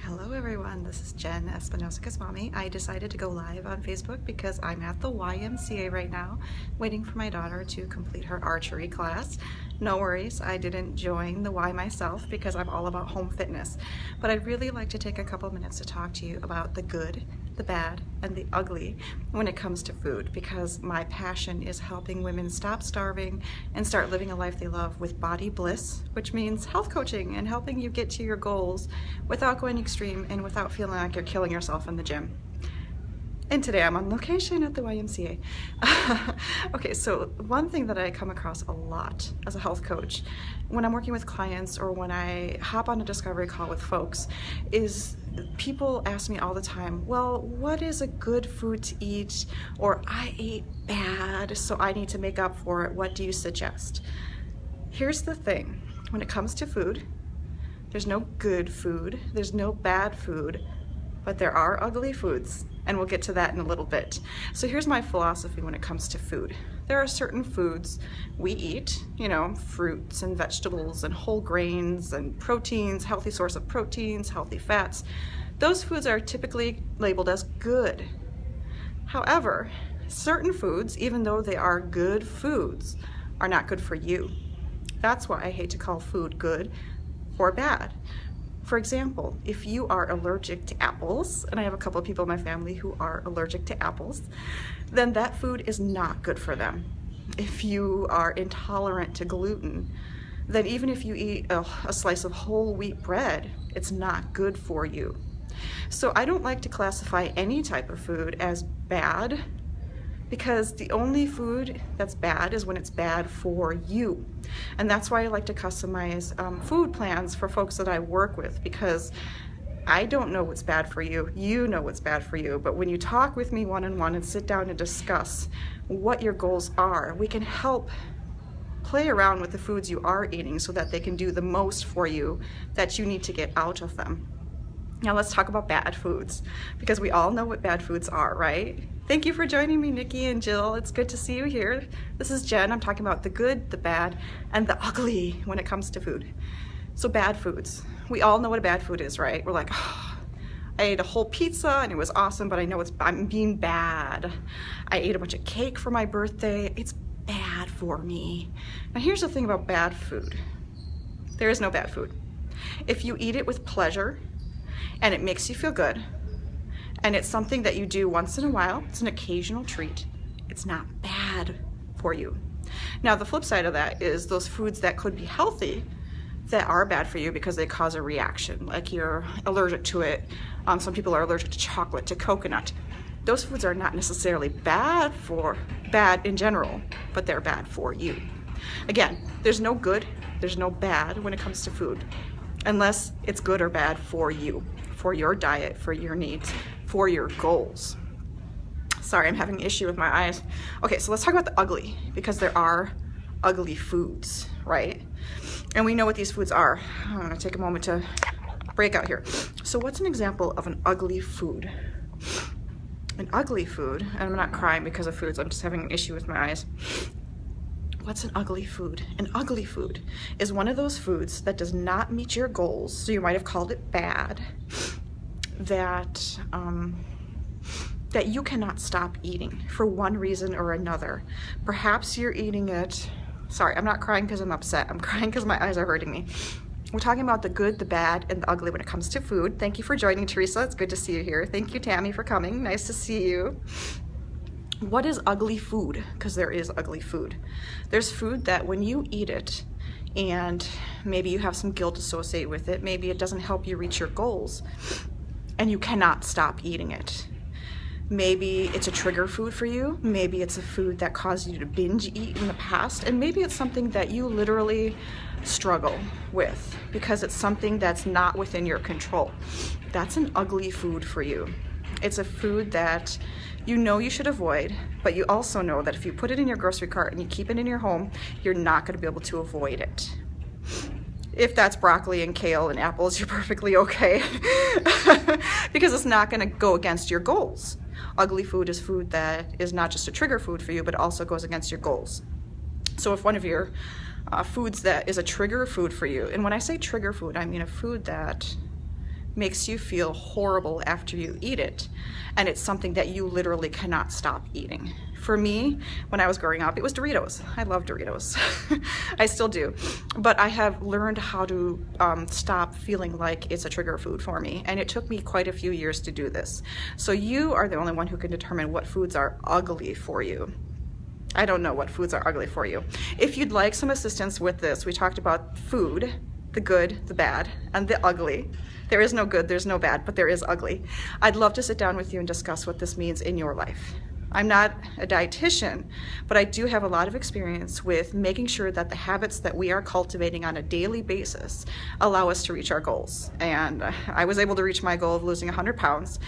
Hello everyone, this is Jen Espinosa-Goswami. I decided to go live on Facebook because I'm at the YMCA right now waiting for my daughter to complete her archery class. No worries, I didn't join the Y myself because I'm all about home fitness. But I'd really like to take a couple minutes to talk to you about the good, the bad, and the ugly when it comes to food, because my passion is helping women stop starving and start living a life they love with body bliss, which means health coaching and helping you get to your goals without going extreme and without feeling like you're killing yourself in the gym. And today I'm on location at the YMCA. Okay, so one thing that I come across a lot as a health coach when I'm working with clients or when I hop on a discovery call with folks is people ask me all the time, well, what is a good food to eat? Or I ate bad, so I need to make up for it. What do you suggest? Here's the thing, when it comes to food, there's no good food, there's no bad food, but there are ugly foods, and we'll get to that in a little bit. So here's my philosophy when it comes to food. There are certain foods we eat, fruits and vegetables and whole grains and proteins, healthy source of proteins, healthy fats. Those foods are typically labeled as good. However, certain foods, even though they are good foods, are not good for you. That's why I hate to call food good or bad. For example, if you are allergic to apples, and I have a couple of people in my family who are allergic to apples, then that food is not good for them. If you are intolerant to gluten, then even if you eat a slice of whole wheat bread, it's not good for you. So I don't like to classify any type of food as bad, because the only food that's bad is when it's bad for you. And that's why I like to customize food plans for folks that I work with, because I don't know what's bad for you. You know what's bad for you. But when you talk with me one-on-one and sit down and discuss what your goals are, we can help play around with the foods you are eating so that they can do the most for you that you need to get out of them. Now let's talk about bad foods, because we all know what bad foods are, right? Thank you for joining me, Nikki and Jill. It's good to see you here. This is Jen. I'm talking about the good, the bad, and the ugly when it comes to food. So bad foods. We all know what a bad food is, right? We're like, oh, I ate a whole pizza and it was awesome, but I know I'm being bad. I ate a bunch of cake for my birthday. It's bad for me. Now here's the thing about bad food. There is no bad food. If you eat it with pleasure, and it makes you feel good, and it's something that you do once in a while, it's an occasional treat, it's not bad for you. Now the flip side of that is those foods that could be healthy that are bad for you because they cause a reaction, like you're allergic to it. Some people are allergic to chocolate, to coconut. Those foods are not necessarily bad in general, but they're bad for you. Again, there's no good, there's no bad when it comes to food, unless it's good or bad for you, for your diet, for your needs, for your goals. Sorry, I'm having an issue with my eyes. Okay, so let's talk about the ugly, because there are ugly foods, right? And we know what these foods are. I'm gonna take a moment to break out here. So what's an example of an ugly food? An ugly food, and I'm not crying because of foods, I'm just having an issue with my eyes. What's an ugly food? An ugly food is one of those foods that does not meet your goals, so you might have called it bad, that you cannot stop eating for one reason or another. Perhaps you're eating it, sorry, I'm not crying because I'm upset, I'm crying because my eyes are hurting me. We're talking about the good, the bad, and the ugly when it comes to food. Thank you for joining, Teresa. It's good to see you here. Thank you, Tammy, for coming. Nice to see you. What is ugly food? Because there is ugly food. There's food that when you eat it, and maybe you have some guilt associated with it, maybe it doesn't help you reach your goals, and you cannot stop eating it. Maybe it's a trigger food for you, maybe it's a food that caused you to binge eat in the past, and maybe it's something that you literally struggle with because it's something that's not within your control. That's an ugly food for you. It's a food that you know you should avoid, but you also know that if you put it in your grocery cart and you keep it in your home, you're not going to be able to avoid it. If that's broccoli and kale and apples, you're perfectly okay because it's not going to go against your goals. Ugly food is food that is not just a trigger food for you, but also goes against your goals. So if one of your foods that is a trigger food for you, and when I say trigger food, I mean a food that makes you feel horrible after you eat it, and it's something that you literally cannot stop eating. For me, when I was growing up, it was Doritos. I love Doritos. I still do. But I have learned how to stop feeling like it's a trigger food for me. And it took me quite a few years to do this. So you are the only one who can determine what foods are ugly for you. I don't know what foods are ugly for you. If you'd like some assistance with this, we talked about food, the good, the bad, and the ugly. There is no good, there's no bad, but there is ugly. I'd love to sit down with you and discuss what this means in your life. I'm not a dietitian, but I do have a lot of experience with making sure that the habits that we are cultivating on a daily basis allow us to reach our goals. And I was able to reach my goal of losing 100 pounds,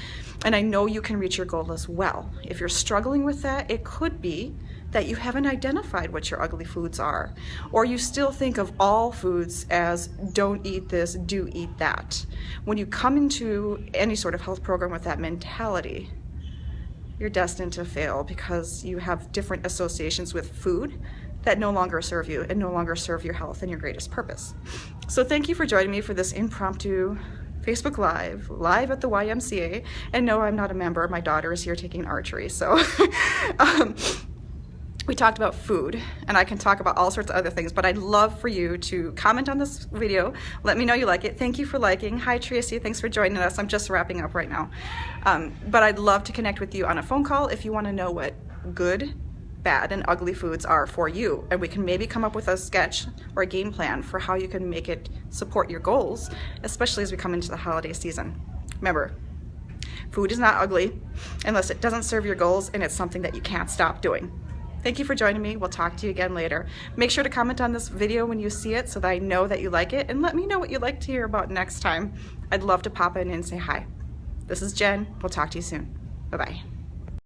and I know you can reach your goal as well. If you're struggling with that, it could be that you haven't identified what your ugly foods are, or you still think of all foods as don't eat this, do eat that. When you come into any sort of health program with that mentality, you're destined to fail because you have different associations with food that no longer serve you and no longer serve your health and your greatest purpose. So thank you for joining me for this impromptu Facebook live at the YMCA. And no, I'm not a member. My daughter is here taking archery. So we talked about food, and I can talk about all sorts of other things, but I'd love for you to comment on this video. Let me know you like it. Thank you for liking. Hi Tracy, thanks for joining us. I'm just wrapping up right now. But I'd love to connect with you on a phone call if you want to know what good, bad, and ugly foods are for you. And we can maybe come up with a sketch or a game plan for how you can make it support your goals, especially as we come into the holiday season. Remember, food is not ugly unless it doesn't serve your goals and it's something that you can't stop doing. Thank you for joining me. We'll talk to you again later. Make sure to comment on this video when you see it so that I know that you like it, and let me know what you'd like to hear about next time. I'd love to pop in and say hi. This is Jen. We'll talk to you soon. Bye-bye.